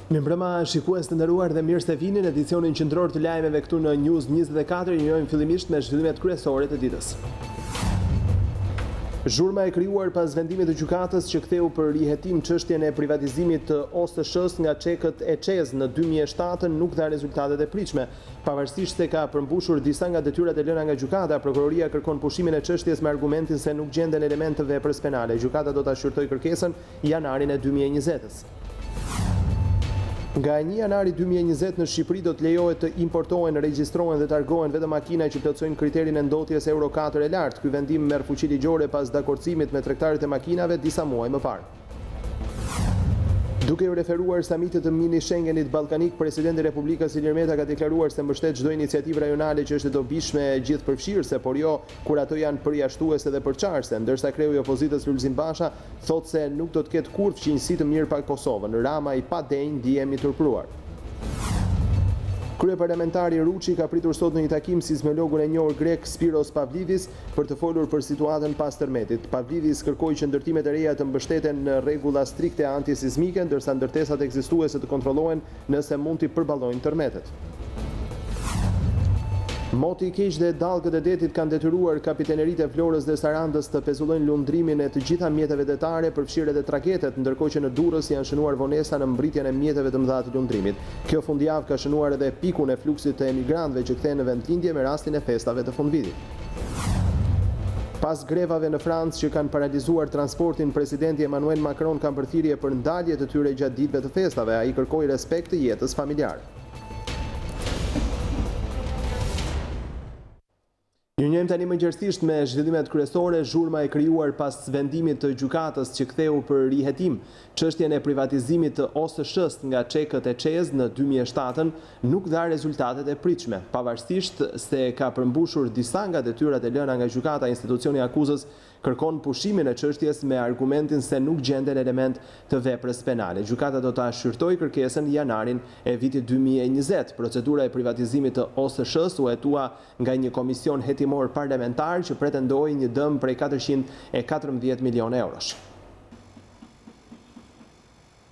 Mirëmbrëma shikues të nderuar dhe mirë se vini në edicionin qendror të lajmeve këtu në News24. Njëjmë fillimisht me zhvillimet kryesore të ditës. Zhurma e krijuar pas vendimit të gjykatës që ktheu për rihetim çështjen e privatizimit të OSSH-s nga çekët e ÇEZ në 2007 nuk dha rezultatet e pritshme. Pavarësisht se ka përmbushur disa nga detyrat e lëna nga gjykata, prokuroria kërkon pushimin e çështjes me argumentin se nuk gjenden elemente të veprës penale. Gjykata do ta shqyrtojë kërkesën janarin e 2020-s. Nga 1 janari 2020 në Shqipëri do të lejohet të importohen, regjistrohen dhe targohen vetëm makina që plotësojnë kriterin e ndotjes Euro 4 e lartë. Ky vendim merr fuqi ligjore pas dakordësimit me tregtarët e makinave disa muaj më parë. Duke u referuar samitit të mini Schengenit ballkanik, presidenti i Republikës Ilir Meta ka deklaruar se mbështet çdo iniciativë rajonale që është e dobishme e gjithëpërfshirëse, por jo kur ato janë përjashtuese dhe përçarëse, ndërsa kreu i opozitës Lulzim Basha thotë se nuk do të ketë kurrë fqinjësi të mirë pa Kosovën. Rama i pa denj ndihemi turpruar. Kryeparlamentari Ruçi ka pritur sot në një takim sismologun e njohur grek Spiros Pavlidis për të folur për situatën pas tërmetit. Pavlidis kërkoi që ndërtimet e reja të mbështeten në rregulla strikte antisizmike, ndërsa ndërtesat ekzistuese të kontrollohen nëse mund t'i përballojnë tërmetet. Moti i keq dhe dallgët e detit kanë detyruar kapiteneritë e Florës dhe Sarandës të pezullojnë lundrimin e të gjitha mjeteve detare, përfshirë edhe traketet, ndërkohë që në Durrës janë shënuar vonesa në mbritjen e mjeteve të mëdha të lundrimit. Kjo fundjavë ka shënuar edhe pikun e fluksit të emigrantëve që kthehen në vendlindje me rastin e festave të fundvitit. Pas grevave në Francë që kanë paralizuar transportin, presidenti Emmanuel Macron ka bërë thirrje për ndalje të tyre gjatë ditëve të festave. Ai kërkoi respekt të jetës familjare. Ju njejmë tani më gjerësisht me zhvillimet kryesore. Zhurma e krijuar pas vendimit të gjykatës që ktheu për rihetim çështjen e privatizimit të OSSH-s nga çekët e ÇEZ në 2007 nuk dha rezultatet e pritshme. Pavarësisht se ka përmbushur disa nga detyrat e lëna nga gjykata, institucioni akuzës kërkon pushimin e çështjes me argumentin se nuk gjenden element të veprës penale. Gjykata do ta shqyrtojë kërkesën janarin e vitit 2020. Procedura e privatizimit të OSSH-s u hetua nga një komision hetimor parlamentar që pretendoi një dëm prej 414 milionë eurosh.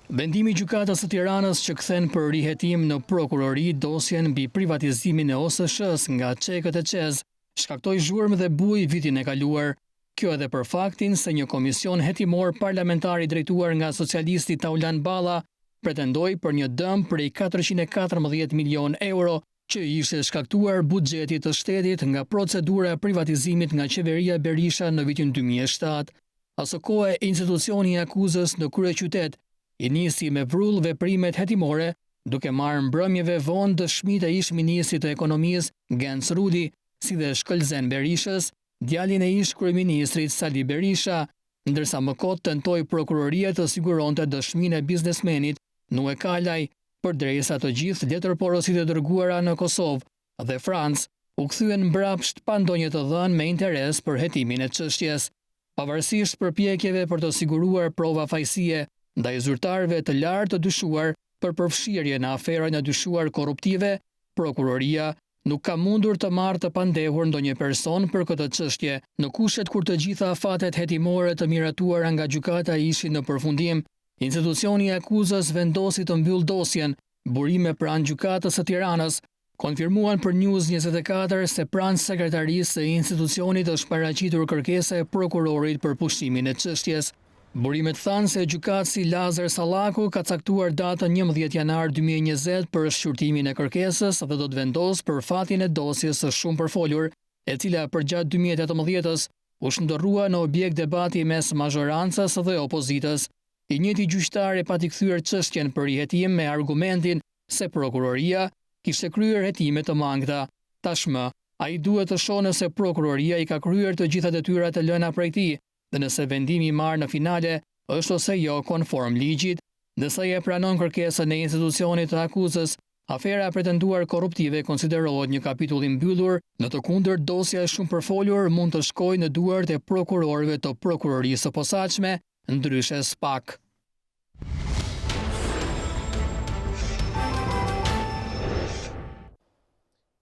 Vendimi i gjykatës së Tiranës që kthen për rihetim në prokurori dosjen mbi privatizimin e OSSH-s nga çekët e ÇEZ shkaktoi zhurmë dhe bujë vitin e kaluar. Kjo edhe për faktin se një komision hetimor parlamentar i drejtuar nga socialisti Taulan Balla pretendoi për një dëm prej 414 milionë euro që ishte shkaktuar buxhetit të shtetit nga procedura e privatizimit nga qeveria Berisha në vitin 2007. Asë kohë institucioni i akuzës në kryeqytet i nisi me vrull veprimet hetimore, duke marrë mbrëmjeve vonë dëshmitë e ish-ministrit të ekonomisë Gens Rudi, si dhe shkëlzen Berishës, djalin e ish-kryeministrit Sali Berisha, ndërsa më kot tentoi prokuroria të siguronte dëshminë e biznesmenit Nue Kalaj, përderisa të gjithë letërporositë e dërguara në Kosovë dhe Francë u kthyen mbrapsht pa ndonjë të dhënë me interes për hetimin e çështjes. Pavarësisht përpjekjeve për të siguruar prova fajësie ndaj zyrtarëve të lartë të dyshuar për përfshirje në aferën e dyshuar korruptive, prokuroria nuk ka mundur të marrë të pandehur ndonjë person për këtë çështje, në kushtet kur të gjitha afatet hetimore të miratuara nga gjykata ishin në përfundim. Institucioni i akuzës vendosi të mbyll dosjen. Burime pranë gjykatës së Tiranës konfirmuan për News24 se pranë sekretarisë së institucionit është paraqitur kërkesa e prokurorit për pushimin e çështjes. Burimet thanë se gjykatësi Lazar Sallaku ka caktuar datën 11 janar 2020 për shqyrtimin e kërkesës dhe do të vendosë për fatin e dosjes së shumë përfolur, e cila përgjatë 2018-s u shndërrua në objekt debati mes mazhorancës dhe opozitës. I njëjti gjyqtar e pati kthyer çështjen për rihetim me argumentin se prokuroria kishte kryer hetime të mangëta. Tashmë, ai duhet të shohë nëse prokuroria i ka kryer të gjitha detyrat e lëna prej tij, dhe nëse vendimi i marrë në finale është ose jo konform ligjit, ndërsa e pranon kërkesën e institucionit të akuzës, afera pretenduar korruptive konsiderohet një kapitull i mbyllur, në të kundërt dosja e shumë përfolur mund të shkojë në duart e prokurorëve të prokurorisë së posaçme, ndryshe SPAK.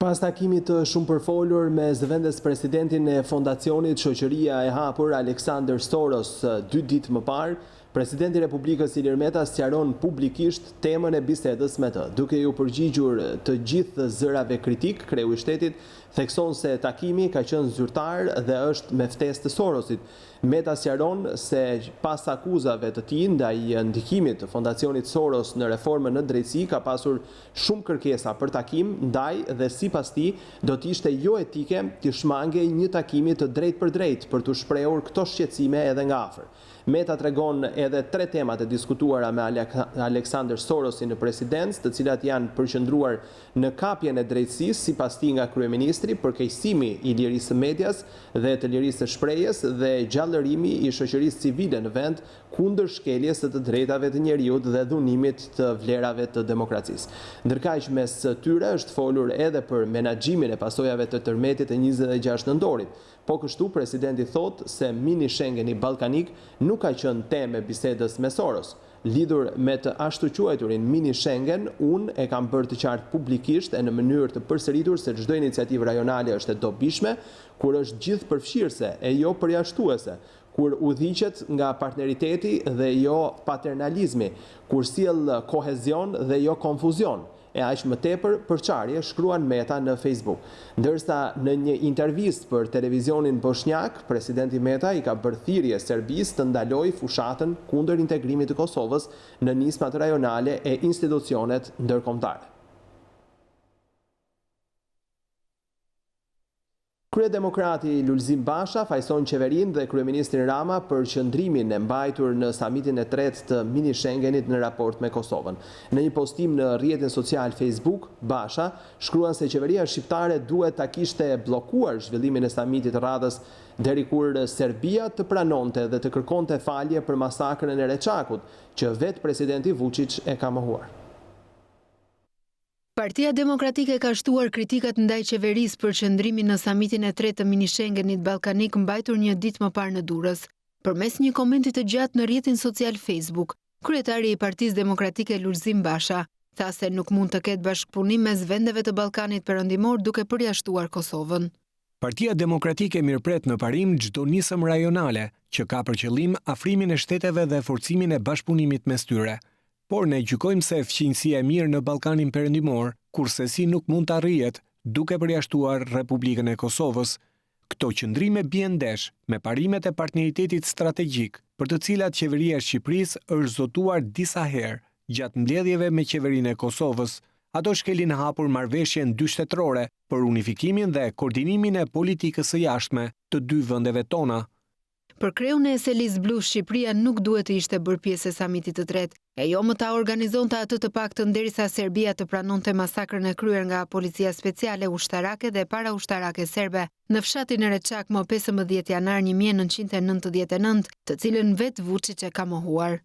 Pas takimit të shumë përfolur me zëvendës presidentin e fondacionit Shoqëria e Hapur Alexander Soros 2 ditë më parë, Presidenti i Republikës Ilir Meta sqaron publikisht temën e bisedës me të. Duke ju përgjigjur të gjithë zërave kritik, kreu i shtetit thekson se takimi ka qenë zyrtar dhe është me ftesë të Sorosit. Meta sqaron se pas akuzave të tij ndaj ndikimit të Fondacionit Soros në reformën në drejtësi ka pasur shumë kërkesa për takim, ndaj dhe sipas tij do të ishte jo etike të shmangej një takimi të drejtë për drejtë për të shprehur këto shqetësime edhe nga afër. Meta tregon edhe 3 temat e diskutuara me Aleksandr Sorosin në presidencë, të cilat janë përqendruar në kapjen e drejtësisë sipas tij nga kryeministri, përkeqësimi i lirisë së medias dhe të lirisë së shprehjes dhe gjallërimi i shoqërisë civile në vend kundër shkeljes së të drejtave të njerëzit dhe dhunimit të vlerave të demokracisë. Ndërkaq mes tyre është folur edhe për menaxhimin e pasojave të tërmetit të 26 nëntorit. Po kështu presidenti thotë se mini Schengeni ballkanik nuk ka qenë temë e bisedës me Soros. Lidhur me të ashtu quajturin mini Schengen, unë e kam bërë të qartë publikisht e në mënyrë të përsëritur se çdo iniciativë rajonale është e dobishme, kur është gjithë përfshirëse e jo përjashtuese, kur udhëhiqet nga partneriteti dhe jo paternalizmi, kur sjell kohezion dhe jo konfuzion. E aq më tepër përçarje, shkruan Meta në Facebook. Ndërsa në një intervistë për televizionin bosnjak, presidenti Meta i ka bërë thirrje Serbisë të ndalojë fushatën kundër integrimit të Kosovës në nismat rajonale e institucionet ndërkombëtare. Kryedemokrati Lulzim Basha fajson qeverinë dhe kryeministrin Rama për qëndrimin e mbajtur në samitin e 3 të mini Schengenit në raport me Kosovën. Në një postim në rrjetin social Facebook, Basha shkruan se qeveria shqiptare duhet ta kishte bllokuar zhvillimin e samitit radhës deri kur Serbia të pranonte dhe të kërkonte falje për masakrën e Reçakut, që vetë presidenti Vučić e ka mohuar. Partia Demokratike ka shtuar kritikat ndaj qeverisë për qëndrimin në samitin e 3 të mini Schengenit ballkanik mbajtur një ditë më parë në Durrës. Përmes një komenti të gjatë në rrjetin social Facebook, kryetari i Partisë Demokratike Lulzim Basha tha se nuk mund të ketë bashkëpunim mes vendeve të Ballkanit Perëndimor duke përjashtuar Kosovën. Partia Demokratike mirëpret në parim çdo nisëm rajonale që ka për qëllim afrimin e shteteve dhe forcimin e bashkëpunimit mes tyre. Por ne gjykojmë se fqinjësia e mirë në Ballkanin Perëndimor, kurse si nuk mund të arrihet duke përjashtuar Republikën e Kosovës. Këto qëndrime bien ndesh me parimet e partneritetit strategjik, për të cilat qeveria e Shqipërisë është zotuar disa herë gjatë mbledhjeve me qeverinë e Kosovës. Ato shkelin hapur marrëveshjen 2 shtetërore për unifikimin dhe koordinimin e politikës së jashtme të 2 vendeve tona. Për kreun e Selis Blu, Shqipëria nuk duhet të ishte bërë pjesë e samitit të 3, e jo më ta organizonte atë të paktën derisa Serbia të pranonte masakrën e kryer nga policia speciale ushtarake dhe paraushtarake serbe në fshatin e Reçak më 15 janar 1999, të cilën vetë Vučić e ka mohuar.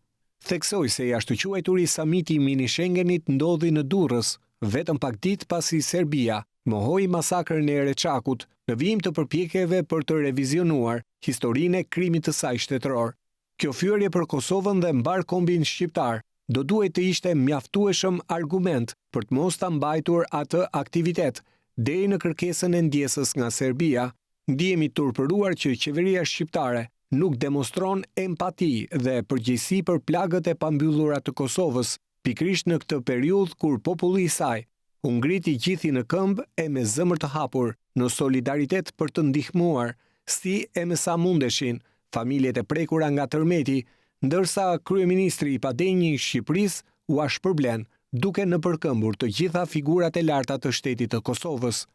Theksoi se i ashtuquajturi samiti mini Schengenit ndodhi në Durrës, vetëm pak ditë pasi Serbia mohoi masakrën e Reçakut në vijim të përpjekjeve për të revizionuar historinë e krimit të saj shtetëror. Kjo fyerje për Kosovën dhe mbar kombin shqiptar do duhet të ishte mjaftueshëm argument për të mos ta mbajtur atë aktivitet deri në kërkesën e ndjesës nga Serbia. Ndihemi turpëruar që qeveria shqiptare nuk demonstron empati dhe përgjegjësi për plagët e pambyllura të Kosovës, pikrisht në këtë periudhë kur populli i saj u ngriti gjithi në këmbë e me zemër të hapur në solidaritet për të ndihmuar, si e me sa mundeshin, familjet e prekura nga tërmeti, ndërsa kryeministri i padenjë i Shqipërisë u shpërblen duke nëpërkëmbur të gjitha figurat e larta të shtetit të Kosovës.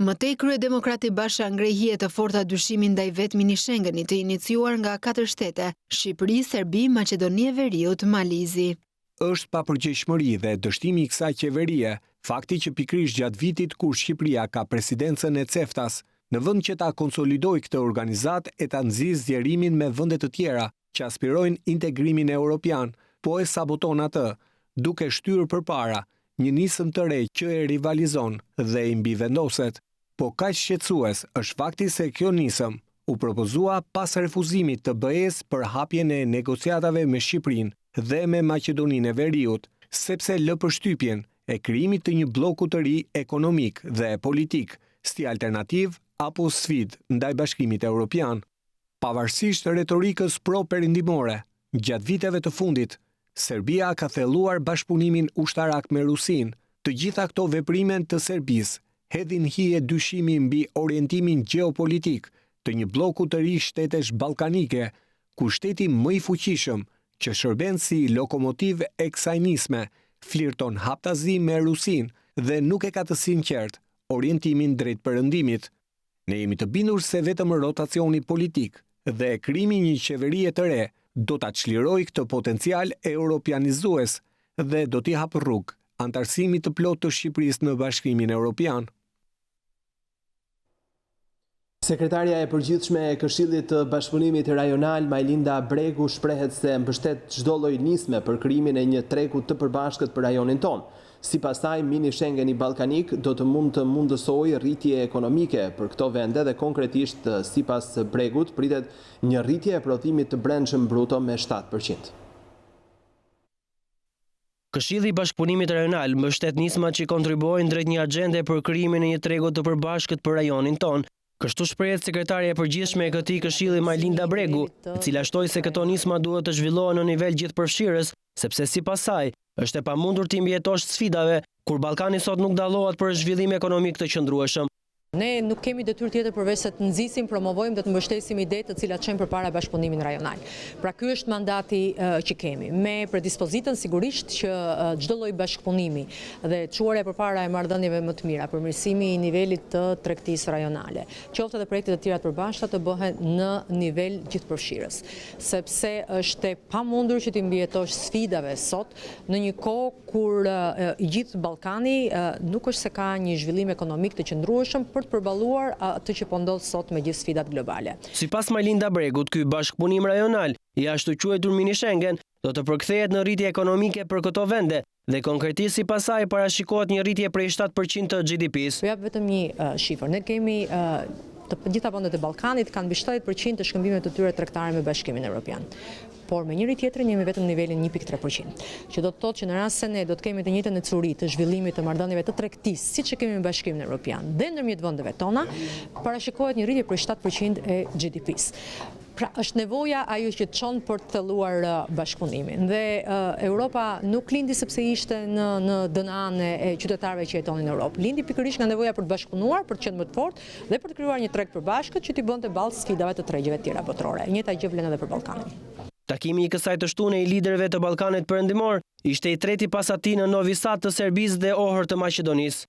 Mëtej kryedemokrati Basha ngreh hije të forta dyshimin ndaj vetë mini Schengenit të iniciuar nga 4 shtete: Shqipëri, Serbi, Maqedoni e Veriut, Malizi. Është papërgjegjshmëri dhe dështimi i kësaj qeverie fakti që pikrisht gjatë vitit kur Shqipëria ka presidencën e CEFTA-s, në vend që ta konsolidojë këtë organizat e ta nxjisë zgjerimin me vende të tjera që aspirojnë integrimin europian, po e saboton atë, duke shtyrë përpara një nisëm të re që e rivalizon dhe i mbivendoset. Po kaq shqetësues është fakti se kjo nisëm u propozua pas refuzimit të BE-s për hapjen e negociatave me Shqipërinë dhe me Maqedoninë e Veriut, sepse lë përshtypjen e krijimit të një bloku të ri ekonomik dhe politik, si alternativë apo sfidë ndaj Bashkimit Evropian. Pavarësisht retorikës pro-perëndimore, Gjatë viteve të fundit, Serbia ka thelluar bashkëpunimin ushtarak me Rusinë. Të gjitha këto veprime të Serbisë hedhin hije dyshimi mbi orientimin gjeopolitik të një bloku të ri shtetesh ballkanike, ku shteti më i fuqishëm që shërben si lokomotiv e kësaj nisme flirton haptazi me Rusinë dhe nuk e ka të sinqert orientimin drejt perëndimit. Ne jemi të bindur se vetëm rotacioni politik dhe krimi një qeverie të re do ta çlirojë këtë potencial europianizues dhe do t'i hapë rrugë antarësimit të plotë të Shqipërisë në Bashkimin Evropian. Sekretarja e përgjithshme e Këshillit të Bashkëpunimit Rajonal, Majlinda Bregu, shprehet se mbështet çdo lloj nisme për krijimin e një treku të përbashkët për rajonin tonë. Sipas saj, mini Schengeni ballkanik do të mundësojë rritje ekonomike për këto vende dhe konkretisht, sipas Bregut, pritet një rritje e prodhimit të brendshëm bruto me 7%. Këshilli i Bashkëpunimit Rajonal mbështet nismat që kontribuojnë drejt një agende për krijimin e një tregu të përbashkët për rajonin tonë. Kështu shprehet sekretarja e përgjithshme e këtij këshilli Majlinda Bregu, e cila shtoi se këto nisma duhet të zhvillohen në nivel gjithëpërfshirës, sepse sipas saj është e pamundur të mbijetosh sfidave kur Ballkani sot nuk dallohet për zhvillim ekonomik të qëndrueshëm. Ne nuk kemi detyrë tjetër përveç se të nxisim, promovojmë dhe të mbështesim ide të cilat çojnë përpara bashkëpunimin rajonal. Pra ky është mandati që kemi, me predispozitën sigurisht që çdo lloj bashkëpunimi dhe çuarja përpara e marrëdhënieve më të mira, përmirësimi i nivelit të tregtisë rajonale, qoftë edhe projekte të tjera të përbashkëta të bëhen në nivel gjithëpërfshirës, sepse është e pamundur që të mbijetosh sfidave sot në një kohë kur i gjithë Ballkani nuk është se ka një zhvillim ekonomik të qëndrueshëm për të përballuar atë që po ndodh sot me gjithë sfidat globale. Sipas Majlinda Bregut, ky bashkëpunim rajonal, i ashtu quajtur mini Schengen, do të përkthehet në rritje ekonomike për këto vende dhe konkretisht sipas saj parashikohet një rritje prej 7% të GDP-s. Jap vetëm një shifër. Ne kemi të gjitha vendet e Ballkanit kanë mbi 70% të shkëmbimeve të tyre tregtare me Bashkimin Evropian. Por me njëri tjetrin jemi vetëm në nivelin 1.3%, që do të thotë që në rast se ne do të kemi të njëjtën ecuri të zhvillimit të marrëdhënieve të tregtisë, siç e kemi me Bashkimin Evropian, dhe ndërmjet vendeve tona, parashikohet një rritje prej 7% e GDP-s. Pra është nevoja ajo që çon për të thelluar bashkëpunimin. Dhe Europa nuk lindi sepse ishte në dënane e qytetarëve që jetonin në Europë. Lindi pikërisht nga nevoja për të bashkëpunuar, për të qenë më të fortë dhe për të krijuar një treg përbashkët që t'i bënte ballë sfidave të tregjeve të tjera botërore. Njëjta gjë vlen edhe për Ballkanin. Takimi i kësaj të shtunë i liderëve të Ballkanit Perëndimor ishte i treti pas atij në Novi Sad të Serbisë dhe Ohër të Maqedonisë.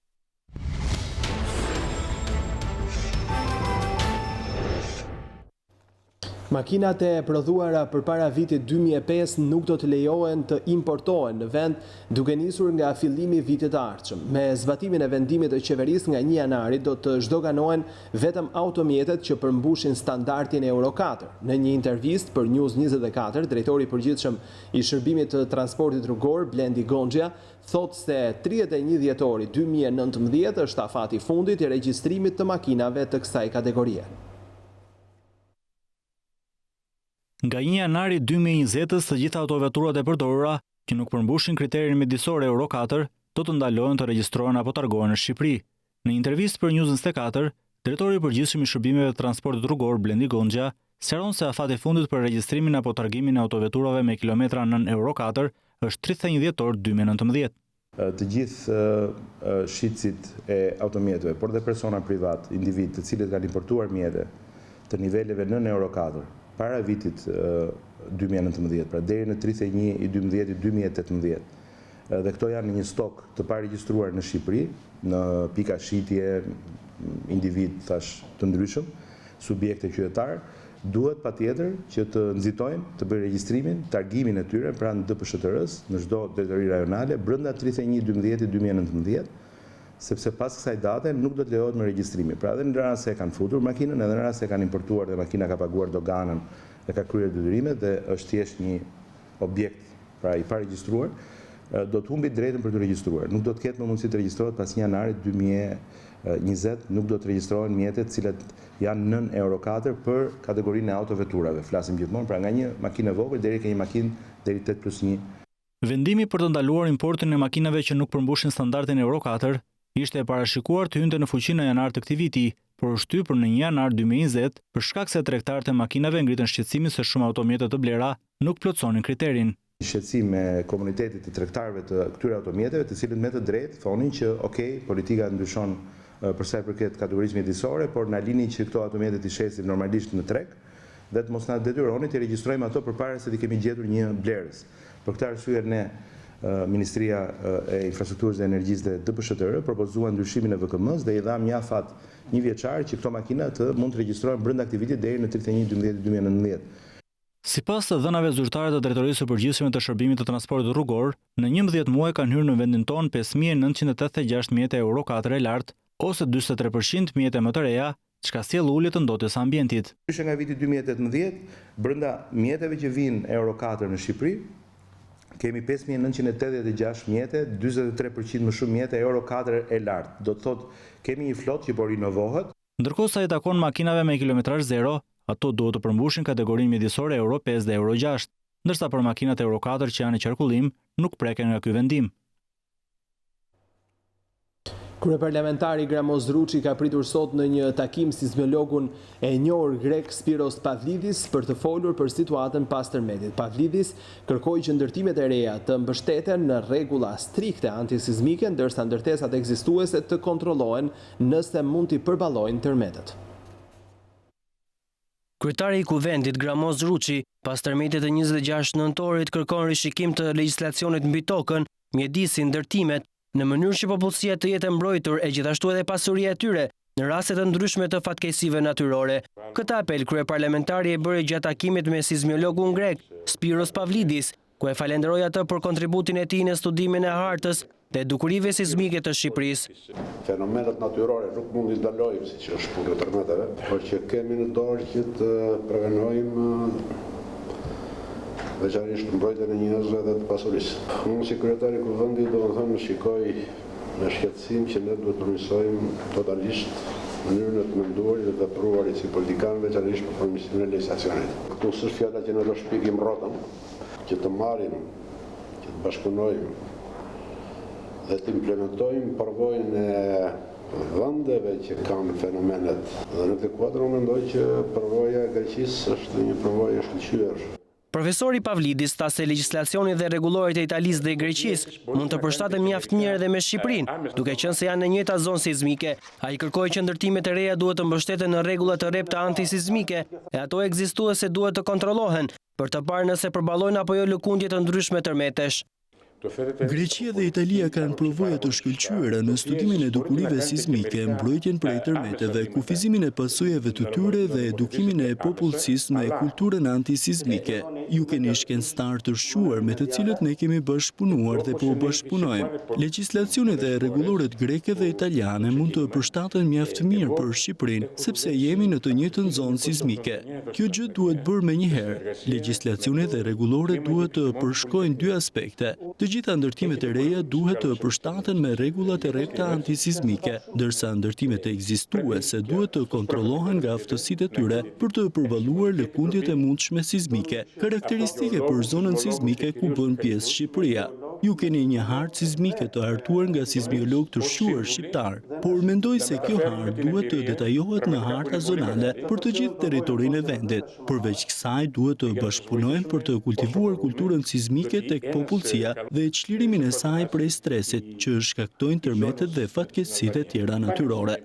Makinat e prodhuara përpara vitit 2005 nuk do të lejohen të importohen në vend duke nisur nga fillimi i vitit të ardhshëm. Me zbatimin e vendimit të qeverisë nga 1 janari do të zhdoganohen vetëm automjetet që përmbushin standardin Euro 4. Në një intervistë për News24, drejtori i përgjithshëm i shërbimit të transportit rrugor, Blendi Gonxha, thotë se 31 dhjetori 2019 është afati i fundit i regjistrimit të makinave të kësaj kategorie. Nga 1 janari 2020-s të gjitha autoveturat e përdorura që nuk përmbushin kriterin mjedisor Euro 4 do të ndalohen të regjistrohen apo targohen në Shqipëri. Në intervistë për News24, drejtori i përgjithshëm i shërbimeve të transportit rrugor Blendi Gonxha sqaron se afati i fundit për regjistrimin apo targimin e autoveturave me kilometra nën Euro 4 është 31 dhjetor 2019. Të gjithë shitësit e automjeteve, por dhe persona privat, individ, të cilët kanë importuar mjete të niveleve nën Euro 4 para vitit 2019, pra deri në 31/12/2018. Dhe këto janë një stok të paregjistruar në Shqipëri, në pika shitje, individ, thash, të ndryshëm, subjekte qytetar, duhet patjetër që të nxitojnë, të bëjnë regjistrimin, targimin e tyre pranë DPSHTR-s në çdo drejtori rajonale brenda 31/12/2019, sepse pas kësaj date nuk do të lejohet me regjistrimi. Pra edhe në rast se e kanë futur makinën, edhe në rast se e kanë importuar dhe makina ka paguar doganën dhe ka kryer detyrimet dhe është thjesht një objekt pra i paregjistruar, do të humbi drejtën për të regjistruar. Nuk do të ketë më mundësi të regjistrohet pas 1 janarit 2020, nuk do të regjistrohen mjetet cilat janë nën Euro 4 për kategorinë e autoveturave. Flasim gjithmonë pra nga një makinë e vogël deri ke një makinë deri 8+1. Vendimi për të ndaluar importin e makinave që nuk përmbushin standardin Euro 4 ishte e parashikuar të hynte në fuqi në janar të këtij viti, por u shtypur në 1 janar 2020 për shkak se tregtarët e makinave ngritën shqetësimin se shumë automjete të blera nuk plotësonin kriterin. Shqetësim me komunitetit të tregtarëve të këtyre automjeteve, të cilët me të drejtë thonin që politika ndryshon për sa i përket kategorisë mjedisore, por na lini që këto automjete të shesim normalisht në treg dhe të mos na detyroni të regjistrojmë ato përpara se të kemi gjetur një blerës. Për këtë arsye ne Ministria e Infrastrukturës dhe Energjisë dhe DPSHTR propozuan ndryshimin e VKM-s dhe i dham një afat 1 vjeçar që këto makina të mund të regjistrohen brenda aktivitit deri në 31/12/2019. Sipas të dhënave zyrtare të Drejtorisë së Përgjithshme të Shërbimit të Transportit Rrugor, në 11 muaj kanë hyrë në vendin tonë 5.986 mjete Euro 4 e lartë ose 43% mjete më të reja, çka sjell ulje të ndotjes ambientit. Ndryshe nga viti 2018, brenda mjeteve që vinë Euro 4 në Shqipëri, kemi 5.986 mjete, 43% më shumë mjete Euro 4 e lartë. Do të thotë, kemi një flot që po rinovohet. Ndërkohë sa i takon makinave me kilometrazh zero, ato duhet të përmbushin kategorinë mjedisore Euro 5 dhe Euro 6, ndërsa për makinat Euro 4 që janë në qarkullim nuk preken nga ky vendim. Kryeparlamentari Gramoz Ruçi ka pritur sot në një takim sismologun e njohur grek Spiros Pavlidis për të folur për situatën pas tërmetit. Pavlidis kërkoi që ndërtimet e reja të mbështeten në rregulla strikte antisizmike, ndërsa ndërtesat ekzistuese të kontrollohen nëse mund t'i përballojnë tërmetet. Kryetari i Kuvendit Gramoz Ruçi, pas tërmetit të 26 nëntorit kërkon rishikim të legjislacionit mbi tokën, mjedisin, ndërtimet, në mënyrë që popullsia të jetë mbrojtur e gjithashtu edhe pasuria e tyre në raste të ndryshme të fatkeqësive natyrore. Këtë apel kryeparlamentari e bëri gjatë takimit me sismologun grek Spiros Pavlidis, ku e falenderoi atë për kontributin e tij në studimin e hartës dhe dukurive sismike të Shqipërisë. Fenomenet natyrore nuk mund t'i ndalojmë siç është puna e tërmeteve, por që kemi në dorë që të prevenojmë veçanërisht mbrojtjen e njerëzve dhe të pasurisë. Unë si kryetari i Kuvendit domethënë shikoj me shqetësim që ne duhet të përmirësojmë totalisht mënyrën e të menduarit dhe të vepruarit si politikanë, veçanërisht për përmirësimin e legjislacionit. Këtu s'është fjala që ne do shpikim rrotën, që të marrim, që të bashkëpunojmë dhe të implementojmë përvojën e vendeve që kanë fenomenet. Dhe në këtë kuadër unë mendoj që përvoja e Greqisë është një përvojë e shkëlqyer. Profesori Pavlidis tha se legjislacioni dhe rregulloret e Italisë dhe Greqisë mund të përshtaten mjaft mirë edhe me Shqipërinë, duke qenë se janë në njëjta zonë sismike. Ai kërkoi që ndërtimet e reja duhet të mbështeten në rregulla të repta antisizmike e ato ekzistuese duhet të kontrollohen për të parë nëse përballojnë apo jo lëkundje të ndryshme tërmetesh. Greqia dhe Italia kanë përvoja të shkëlqyera në studimin e dukurive sismike, mbrojtjen prej tërmeteve, kufizimin e pasojave të tyre dhe edukimin e popullsisë me kulturën antisizmike. Ju keni shkencëtar të shquar me të cilët ne kemi bashkëpunuar dhe po bashkëpunojmë. Legjislacionet e rregulloret greke dhe italiane mund të përshtaten mjaft mirë për Shqipërinë, sepse jemi në të njëjtën zonë sismike. Kjo gjë duhet bërë menjëherë. Legjislacionet dhe rregulloret duhet të përshkojnë dy aspekte. Të gjitha ndërtimet e reja duhet të përshtaten me rregullat e repta antisizmike, ndërsa ndërtimet ekzistuese duhet të kontrollohen nga aftësitë e tyre për të përballuar lëkundjet e mundshme sismike, karakteristike për zonën sismike ku bën pjesë Shqipëria. Ju keni një hartë sismike të hartuar nga sismolog të shquar shqiptar, por mendoj se kjo hartë duhet të detajohet në harta zonale për të gjithë territorinë e vendit. Përveç kësaj duhet të bashkëpunojmë për të kultivuar kulturën sismike tek popullsia dhe çlirimin e saj prej stresit që shkaktojnë tërmetet dhe fatkeqësitë e tjera natyrore.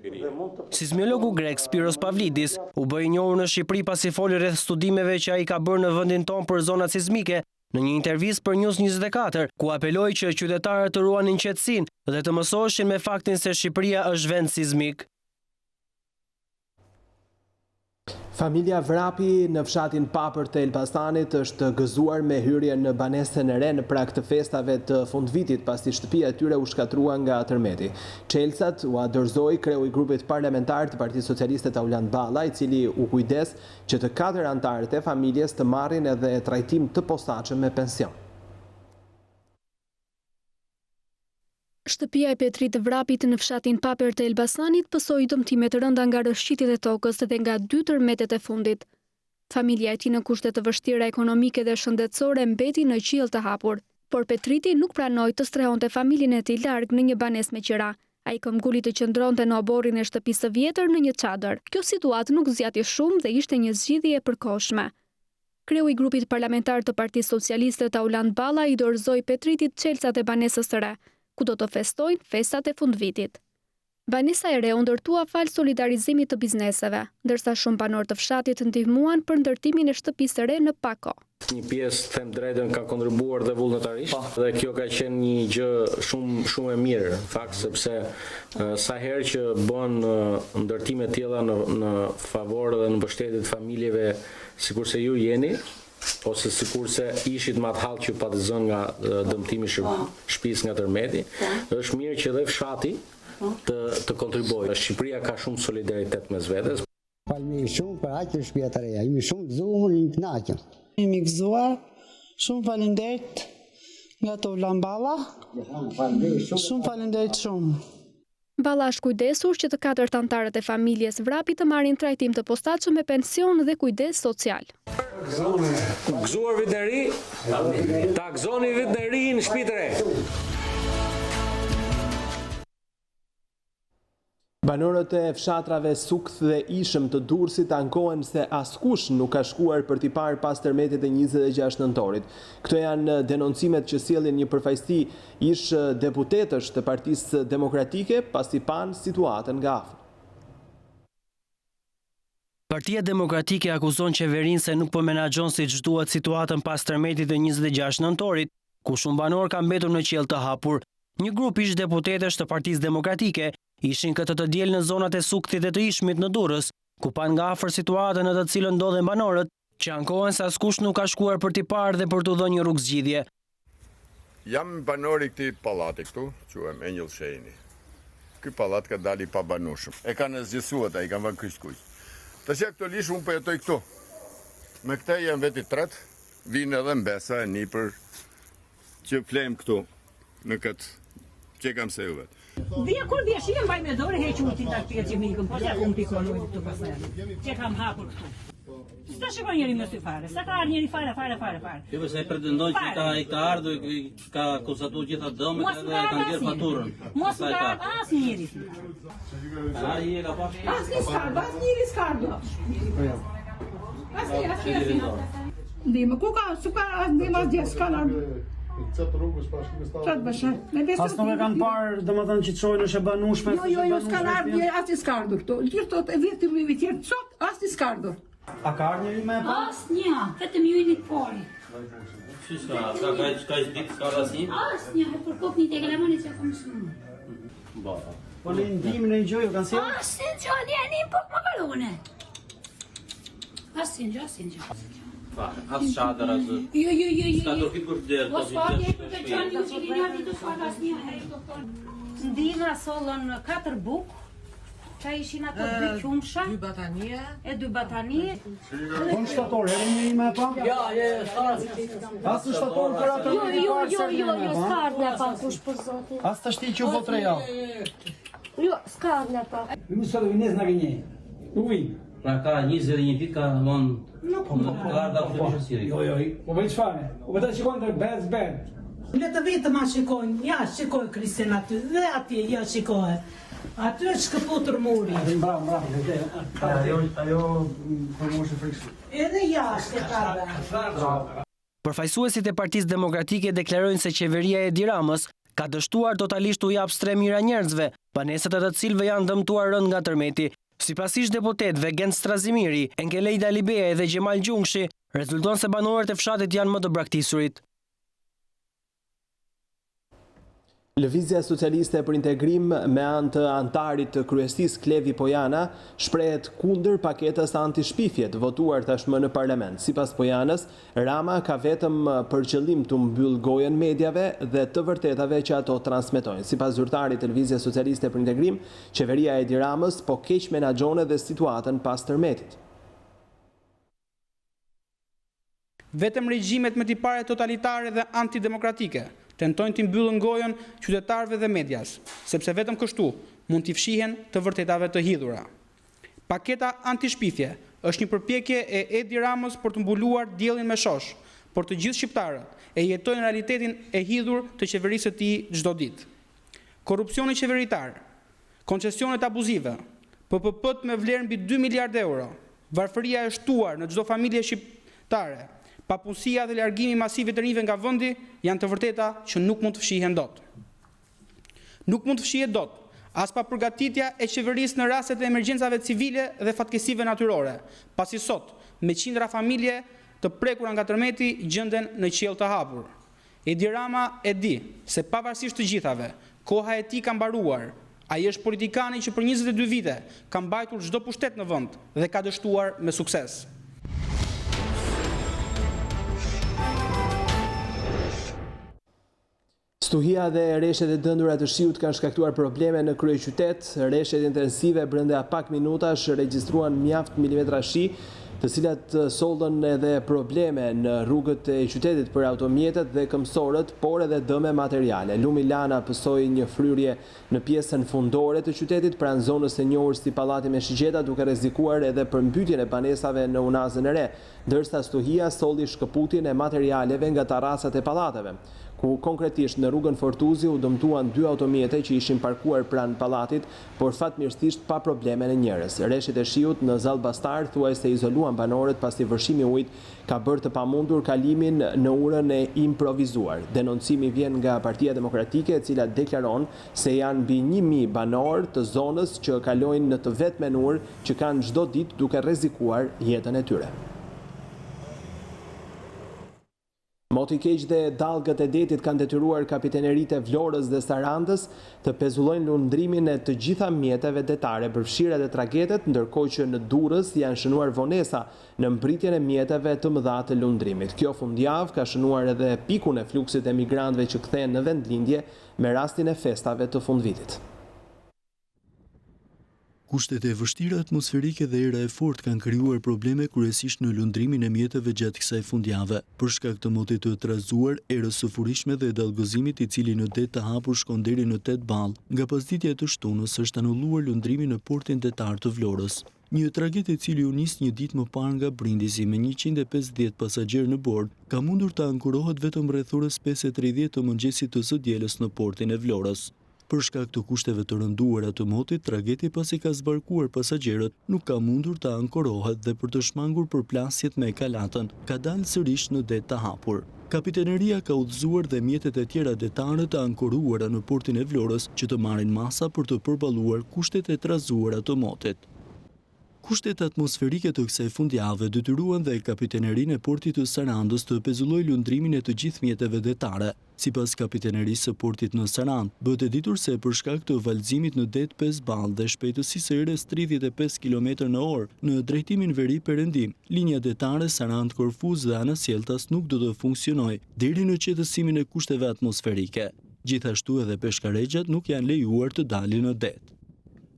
Sismologu grek Spiros Pavlidis u bë i njohur në Shqipëri pasi foli rreth studimeve që ai ka bërë në vendin tonë për zonat sismike në një intervistë për News24, ku apeloi që qytetarët të ruanin qetësinë dhe të mësoheshin me faktin se Shqipëria është vend sismik. Familja Vrapi në fshatin Papër të Elbasanit është gëzuar me hyrje në banesën e re në prag të festave të fundvitit pasi shtëpia e tyre u shkatrua nga tërmeti. Çelësat u dorëzoi kreu i grupit parlamentar të Partisë Socialiste Tauland Balla, i cili u kujdes që të 4 anëtarët e familjes të marrin edhe trajtim të posaçëm me pension. Shtëpia e Petrit të Vrapit në fshatin Papër të Elbasanit pësoi dëmtime të rënda nga rrëshqitjet e tokës dhe nga 2 tërmetet e fundit. Familja e tij në kushte të vështira ekonomike dhe shëndetësore mbeti në qiell të hapur, por Petriti nuk pranoi të strehonte familjen e tij larg në një banesë me qira. Ai këmbguli të qëndronte në oborrin e shtëpisë së vjetër në një çadër. Kjo situatë nuk zgjati shumë dhe ishte një zgjidhje e përkohshme. Kreu i grupit parlamentar të Partisë Socialiste Tauland Balla i dorëzoi Petritit çelësat e banesës së re, ku do të festojnë festat e fundvitit. Banesa e re u ndërtua fal solidarizimit të bizneseve, ndërsa shumë banorë të fshatit ndihmuan për ndërtimin e shtëpisë së re në pak kohë. Një pjesë, them drejtën, ka kontribuar dhe vullnetarisht dhe kjo ka qenë një gjë shumë e mirë, në fakt, sepse sa herë që bën ndërtime të tilla në favor dhe në mbështetje të familjeve sikurse ju jeni, ose sikurse ishit më atë hall që pa të zënë nga dëmtimi i shtëpisë nga tërmeti, është mirë që dhe fshati të kontribuojë. Shqipëria ka shumë solidaritet mes vetes. Falemi shumë për aq shtëpia të reja. Jemi shumë gëzuar, jemi të kënaqur. Jemi gëzuar. Shumë faleminderit nga Tauland Balla. Shumë faleminderit shumë. Balla është kujdesur që të 4 anëtarët e familjes vrapit të marrin trajtim të posaçëm me pension dhe kujdes social. Gëzuar vitin e ri, ta gëzoni vitin e ri në shtëpitë e re. Banorët e fshatrave Sukth dhe Ishëm të Durrësit ankohen se askush nuk ka shkuar për t'i parë pas tërmetit e 26 nëntorit. Këto janë denoncimet që sjellin një përfaqësi ish deputetësh të Partisë Demokratike pasi panë situatën nga afër. Partia Demokratike akuzon qeverinë se nuk po menaxhon siç duhet situatën pas tërmetit të 26 nëntorit, ku shumë banor kanë mbetur në qiell të hapur. Një grup ish deputetësh të Partisë Demokratike ishin këtë të diel në zonat e Sukthit dhe të Ishmit në Durrës, ku pan nga afër situatën në të cilën ndodhen banorët, që ankohen se askush nuk ka shkuar për t'i parë dhe për t'u dhënë një rrugë zgjidhje. Jam banori këtij pallati këtu, quhem Engjëll Shehini. Ky pallat ka dali pa banueshëm. E kanë zgjesuar ata, i kanë vënë kryq. Tash aktualisht unë po jetoj këtu. Me këtë jam veti tret, vinë edhe mbesa e nipër që flem këtu në këtë që kam se juve. Dhja kur dhja shien baj me dore heq ultin ta pjetë që mikën, po që unë pikolojnë të pasajnë, që kam hapur këtu. S'ta shikon njeri me sy fare, sa ka ardhur njeri fare. Jo, se pretendon që ka ardhur, ka konstatuar gjitha dëmet dhe ka ngjerë faturën. Mos ka ardhur as njeri. Ai e ka pas. As njeri s'ka ardhur. Ndihmë, ku ka, super ndihmë as gjithë s'ka ardhur. As nuk e kanë parë, domethënë që të shojnë është e banueshme. Jo, s'ka ardhur, as i s'ka ardhur këtu. Gjithë të vjetë të tjerë sot, as i s'ka ardhur. A ka ardhur njëri me pa? Asnjë, vetëm ju jeni të pari. Si ka ditë s'ka asnjë? Asnjë, për kokë një teglamoni që kam shumë. Ba. Po në ndihmën e gjojë kanë si? Asnjë gjë, jeni po më kalone. Asnjë. As çadër as. Jo. Ska dorëfit kur të der. Mos fali për të çan ju që keni ardhur të fal asnjë. Ndihma sollën 4 buk. Qa ishin ato 2 qumsha. 2 batanie. E 2 batanie. Po në shtator, edhe njëri me pa? Ja, As në shtator për atë Jo, s'ka ardhur pa kush për zotin. As të shti që u votë reja. Jo, s'ka ardhur pa. Më sot vines na gënjej. Uvi. Pra ka 21 vit ka von. Nuk ka ardhur të shësiri. Jo. Po bëj çfarë? U vetë shikojnë të bez. Le të vetëm a shikojnë, ja shikoj Kristina aty, dhe atje ja shikoj. Aty është shkëputur muri. Bravo. Ajo përmoshë frikshë. Edhe jashtë e ka. Përfaqësuesit e Partisë Demokratike deklarojnë se qeveria e Edi Ramës ka dështuar totalisht u jap streh mira njerëzve, banesat e të cilëve janë dëmtuar rënd nga tërmeti. Sipas ish deputetëve Gent Strazimiri, Enkelejda Libeja dhe Gjemal Gjungshi, rezulton se banorët e fshatit janë më të braktisurit. Lëvizja Socialiste për Integrim me anë të antarit të kryesisë Klevi Pojana shprehet kundër paketës anti-shpifjet votuar tashmë në parlament. Sipas Pojanës, Rama ka vetëm për qëllim të mbyll gojën mediave dhe të vërtetave që ato transmetojnë. Sipas zyrtarit të Lëvizjes Socialiste për Integrim, qeveria e Edi Ramës po keq menaxhon edhe situatën pas tërmetit. Vetëm regjimet me tipare totalitare dhe antidemokratike tentojnë t'i mbyllën gojën qytetarëve dhe medias, sepse vetëm kështu mund t'i fshihen të vërtetave të hidhura. Paketa anti-shpifje është një përpjekje e Edi Ramës për të mbuluar diellin me shosh, por të gjithë shqiptarët e jetojnë realitetin e hidhur të qeverisë së tij çdo ditë. Korrupsioni qeveritar, koncesionet abuzive, PPP-t me vlerë mbi 2 miliard euro, varfëria e shtuar në çdo familje shqiptare, papunësia dhe largimi masiv i të rinjve nga vendi janë të vërteta që nuk mund të fshihen dot. Nuk mund të fshihet dot as pa përgatitja e qeverisë në rastet e emergjencave civile dhe fatkeqësive natyrore, pasi sot me qindra familje të prekura nga tërmeti gjenden në qiell të hapur. Edi Rama e di se pavarësisht të gjithave, koha e tij ka mbaruar. Ai është politikani që për 22 vite ka mbajtur çdo pushtet në vend dhe ka dështuar me sukses. Stuhia dhe rreshet e dëndura të shiut kanë shkaktuar probleme në kryeqytet. Rreshet intensive brenda pak minutash regjistruan mjaft milimetra shi, të cilat sollën edhe probleme në rrugët e qytetit për automjetet dhe këmbësorët, por edhe dëme materiale. Lumi Lana pësoi një fryrje në pjesën fundore të qytetit pranë zonës së njohur si Pallati me shigjeta, duke rrezikuar edhe përmbytjen e banesave në Unazën e Re, ndërsa stuhia solli shkëputjen e materialeve nga terrasat e pallateve, ku konkretisht në rrugën Fortuzi u dëmtuan 2 automjete që ishin parkuar pranë pallatit, por fatmirësisht pa probleme në njerëz. Rreshet e shiut në Zall Bastar thuajse izoluan banorët pasi vërshimi i ujit ka bërë të pamundur kalimin në urën e improvizuar. Denoncimi vjen nga Partia Demokratike, e cila deklaron se janë mbi 1000 banorë të zonës që kalojnë në të vetmen urë që kanë çdo ditë duke rrezikuar jetën e tyre. Moti keq dhe dallgët e detit kanë detyruar kapiteneritë e Vlorës dhe Sarandës të pezullojnë lundrimin e të gjitha mjeteve detare përfshirë edhe tragetet, ndërkohë që në Durrës janë shënuar vonesa në mbritjen e mjeteve të mëdha të lundrimit. Kjo fundjavë ka shënuar edhe pikun e fluksit e migrantëve që kthehen në vendlindje me rastin e festave të fundvitit. Kushtet e vështira atmosferike dhe era e fortë kanë krijuar probleme kryesisht në lundrimin e mjeteve gjatë kësaj fundjave. Për shkak të motit të trazuar, erës së furishme dhe dallgëzimit i cili në det të hapur shkon deri në 8 ball, nga pasditja e të shtunës është anulluar lundrimi në portin detar të Vlorës. Një tragedie e cili u nis një ditë më parë nga Brindisi me 150 pasagjerë në bord, ka mundur të ankurohet vetëm rreth orës 5:30 të mëngjesit të së dielës në portin e Vlorës. Për shkak të kushteve të rënduara të motit, tragedi pasi ka zbarkuar pasagjerët, nuk ka mundur të ankorohet dhe për të shmangur përplasjet me kalatën, ka dalë sërish në det të hapur. Kapiteneria ka udhëzuar dhe mjetet e tjera detare të ankoruara në portin e Vlorës që të marrin masa për të përballuar kushtet e trazuara të motit. Kushtet atmosferike të kësaj fundjave detyruan dhe kapitenerinë e portit të Sarandës të pezulloj lundrimin e të gjithë mjeteve detare. Sipas kapitenerisë së portit në Sarandë, bëhet e ditur se për shkak të valëzimit në det 5 ball dhe shpejtësisë së erës 35 km/h në drejtimin veri-perëndim, linja detare Sarandë-Korfuz dhe Anasjeltas nuk do të funksionojë deri në qetësimin e kushteve atmosferike. Gjithashtu edhe peshkaregjat nuk janë lejuar të dalin në det.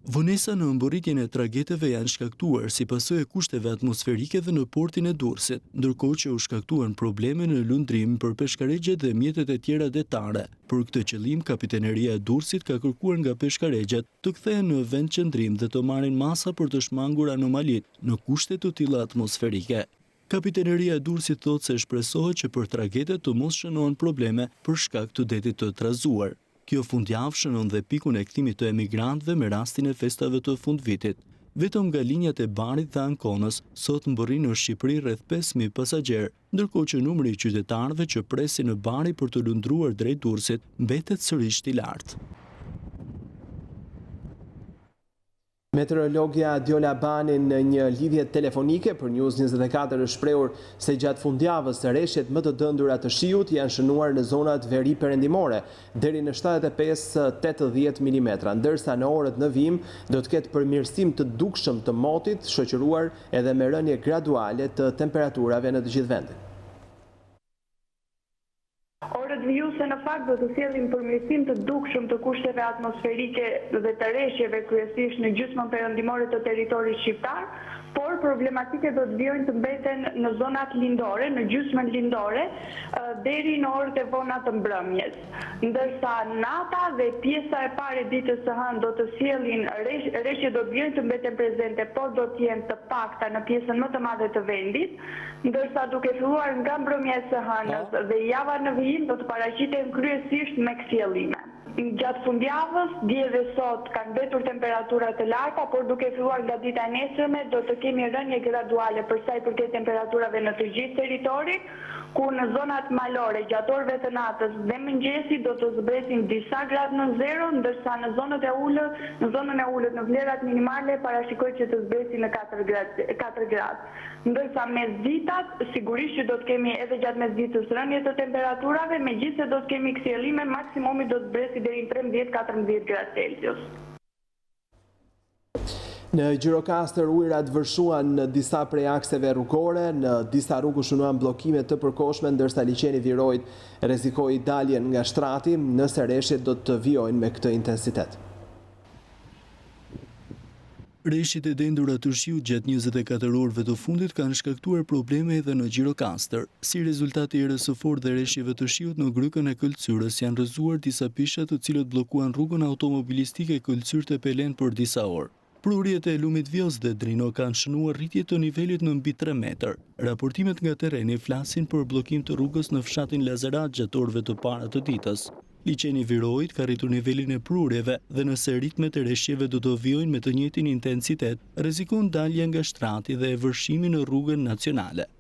Vonesa në mburritjen e tragedeve janë shkaktuar si pasojë e kushteve atmosferike dhe në portin e Durrësit, ndërkohë që u shkaktuan probleme në lundrim për peshkaregjat dhe mjetet e tjera detare. Për këtë qëllim, kapiteneria e Durrësit ka kërkuar nga peshkaregjat të kthehen në vend qëndrim dhe të marrin masa për të shmangur anomalitë në kushte të tilla atmosferike. Kapiteneria e Durrësit thotë se shpresohet që për tragedet të mos shënohen probleme për shkak të detit të trazuar. Kjo fundjavë shënon dhe pikun e kthimit të emigrantëve me rastin e festave të fundvitit. Vetëm nga linjat e Barit dhe Ankonës, sot mbërrin në Shqipëri rreth 5000 pasagjerë, ndërkohë që numri i qytetarëve që presin në Bari për të lundruar drejt Durrësit mbetet sërish i lartë. Meteorologja Djola Bani në një lidhje telefonike për News24 është shprehur se gjatë fundjavës rreshtet më të dëndura të shiut janë shënuar në zonat veri perëndimore deri në 75-80 mm, ndërsa në orët në vim do të ketë përmirësim të dukshëm të motit, shoqëruar edhe me rënje graduale të temperaturave në të gjithë vendin. Orët vijuse në fakt do të sjellin përmirësim të dukshëm të kushteve atmosferike dhe të rreshjeve kryesisht në gjysmën perëndimore të territorit shqiptar, por problematike do të vijojnë të mbeten në zonat lindore, në gjysmën lindore, deri në orët e vona të mbrëmjes. Ndërsa nata dhe pjesa e parë e ditës së hënë do të sjellin rreshje do të vijojnë të mbeten prezente, por do të jenë të pakta në pjesën më të madhe të vendit, ndërsa duke filluar nga mbrëmja e së hënës dhe java në vijim do të paraqiten kryesisht me ksjellime. Gjatë fundjavës, dje dhe sot kanë mbetur temperatura të larta, por duke filluar nga dita e nesërme do të kemi rënje graduale për sa i përket temperaturave në të gjithë territorin, ku në zonat malore gjatë orëve të natës dhe mëngjesi do të zbresin disa gradë në zero, ndërsa në zonën e ulët në vlerat minimale parashikohet që të zbresin në 4 gradë. Ndërsa mesditat, sigurisht që do të kemi edhe gjatë mesditës rënje të temperaturave, megjithëse do të kemi kthjellime, maksimumi do të zbresi deri në 13-14 gradë Celsius. Në Gjirokastër ujërat vërshuan në disa prej akseve rrugore, në disa rrugë shënuan bllokime të përkohshme, ndërsa liçeni Virojt rrezikoi daljen nga shtrati, nëse rreshjet do të vijojnë me këtë intensitet. Rreshjet e dendura të shiut gjatë 24 orëve të fundit kanë shkaktuar probleme edhe në Gjirokastër. Si rezultat i erës së fortë dhe rreshjeve të shiut në grykën e Këlcyrës janë rrëzuar disa pisha të cilët bllokuan rrugën automobilistike Këlcyrë-Tepelen për disa orë. Prurjet e lumit vjoz dhe drino kanë shënuar rritje të nivelit në mbi 3 metër. Raportimet nga terreni flasin për bllokim të rrugës në fshatin Lazarat gjatë orëve të para të ditës. Liçeni Virojt ka rritur nivelin e prurjeve dhe nëse ritmet e rreshjeve do të vijojnë me të njëjtin intensitet, rrezikon dalja nga shtrati dhe e vërshimi në rrugën nacionale.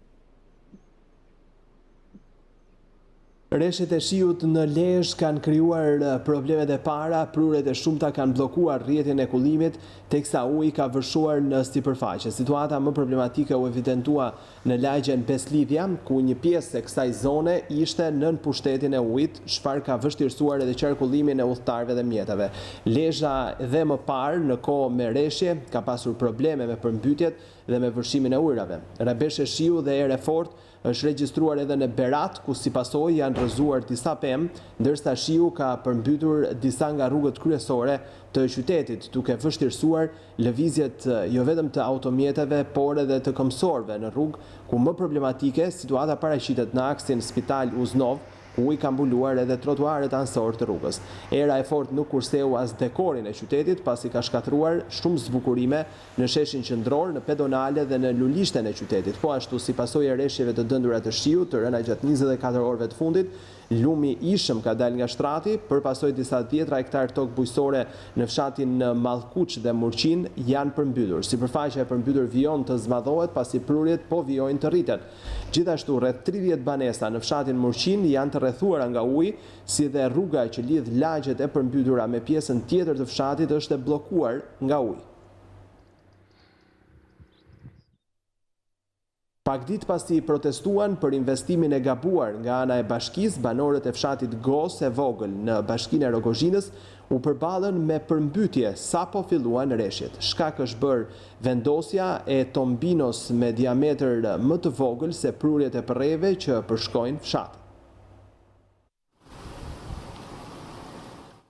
Rreshjet e shiut në Lezhë kanë krijuar problemet e para, prurjet e shumta kanë bllokuar rrjetën e kullimit, teksa uji ka vërshuar në sipërfaqe. Situata më problematike u evidentua në lagjen Beslidhja, ku një pjesë e kësaj zone ishte nën pushtetin e ujit, çfarë ka vështirësuar edhe qarkullimin e udhëtarëve dhe mjeteve. Lezhë dhe më parë në kohë me rreshje ka pasur probleme me përmbytjet dhe me vërshimin e ujrave. Rabeshe shiu dhe erë fortë është regjistruar edhe në Berat, ku si pasojë janë rrëzuar disa pemë, ndërsa shiu ka përmbytur disa nga rrugët kryesore të qytetit, duke vështirësuar lëvizjet jo vetëm të automjeteve, por edhe të këmbësorëve në rrugë, ku më problematike situata paraqitet në aksin Spital Uznov, ku i ka mbuluar edhe trotuarët anësor të rrugës. Era e fortë nuk kurseu as dekorin e qytetit, pasi ka shkatruar shumë zbukurime në sheshin Qendror, në pedonale dhe në lulishten e qytetit. Po ashtu, si pasojë e rreshjeve të dëndura të shiut të rëna gjatë 24 orëve të fundit, lumi ishëm ka dalë nga shtrati, për pasojë disa 10 hektar tokë bujqësore në fshatin Mallkuq dhe Murqin janë përmbytur. Sipërfaqja e përmbytur vijon të zmadhohet, pasi prurjet po vijojnë të rriten. Gjithashtu, rreth 30 banesa në fshatin Murqin janë të rrethuara nga uji, si dhe rruga që lidh lagjet e përmbytura me pjesën tjetër të fshatit është e bllokuar nga uji. Pak ditë pasi protestuan për investimin e gabuar nga ana e bashkisë, banorët e fshatit Gos e vogël në bashkinë e Rogozhinës u përballën me përmbytje sapo filluan rreshjet. Shkak është bërë vendosja e tombinos me diametër më të vogël se prurjet e përrejve që përshkojnë fshatin.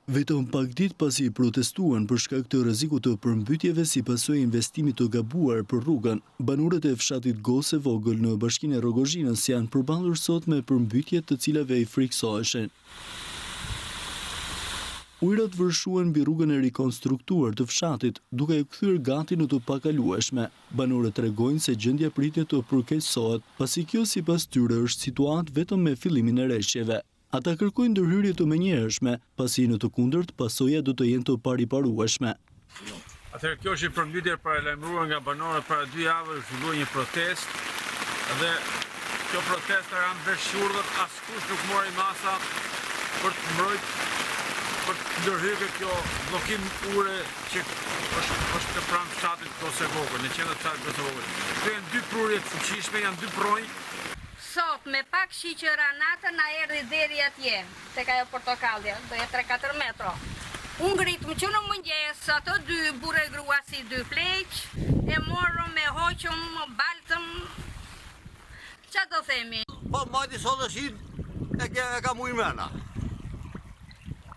Vetëm pak ditë pasi protestuan për shkak të rrezikut të përmbytjeve si pasojë e investimit të gabuar për rrugën, banorët e fshatit Gos e vogël në bashkinë e Rogozhinës janë përballur sot me përmbytje të cilave i friksoheshin. Ujërat vërshuan mbi rrugën e rikonstruktuar të fshatit, duke e kthyer gati në të pakalueshme. Banorët tregojnë se gjendja pritet të përkeqësohet, pasi kjo sipas tyre është situatë vetëm me fillimin e rreshjeve. Ata kërkojnë ndërhyrje të menjëhershme, pasi në të kundërt pasojat do të jenë të pariparueshme. Atëherë kjo është një përmbytje paralajmëruar nga banorët para 2 javësh, zhvilloi një protestë dhe kjo protestë ran veshurdhët, askush nuk mori masa për të mbrojtur për të ndërhyrë kjo bllokim ure që është pranë fshatit Gos e vogël, në qendër të fshatit Gos e vogël. Këto janë 2 prurje të fuqishme, janë 2 pronj. Sot me pak shiqëra natën na erdhi deri atje, tek ajo portokallja, do jetë 3-4 metro. Unë ngritëm që në mëngjes, ato 2 burrë e grua si 2 pleq, e morëm me hoqëm, baltëm, qa do themi? Po majti sot është e ka mujë mrena.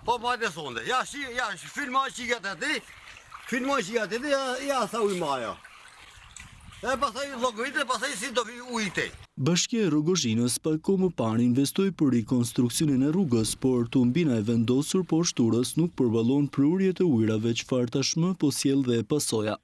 Po majti sonde, ja filmoj qikat e ti, ja sa ujmaja. E pasaj llogaritë, pasaj si do vi ujite. Bashkia e Rogozhinës pak kohë më parë investoi për rikonstruksionin e rrugës, por tumbina e vendosur poshtë urës nuk përballon prurjet e ujrave, çfarë tashmë po sjell dhe pasoja.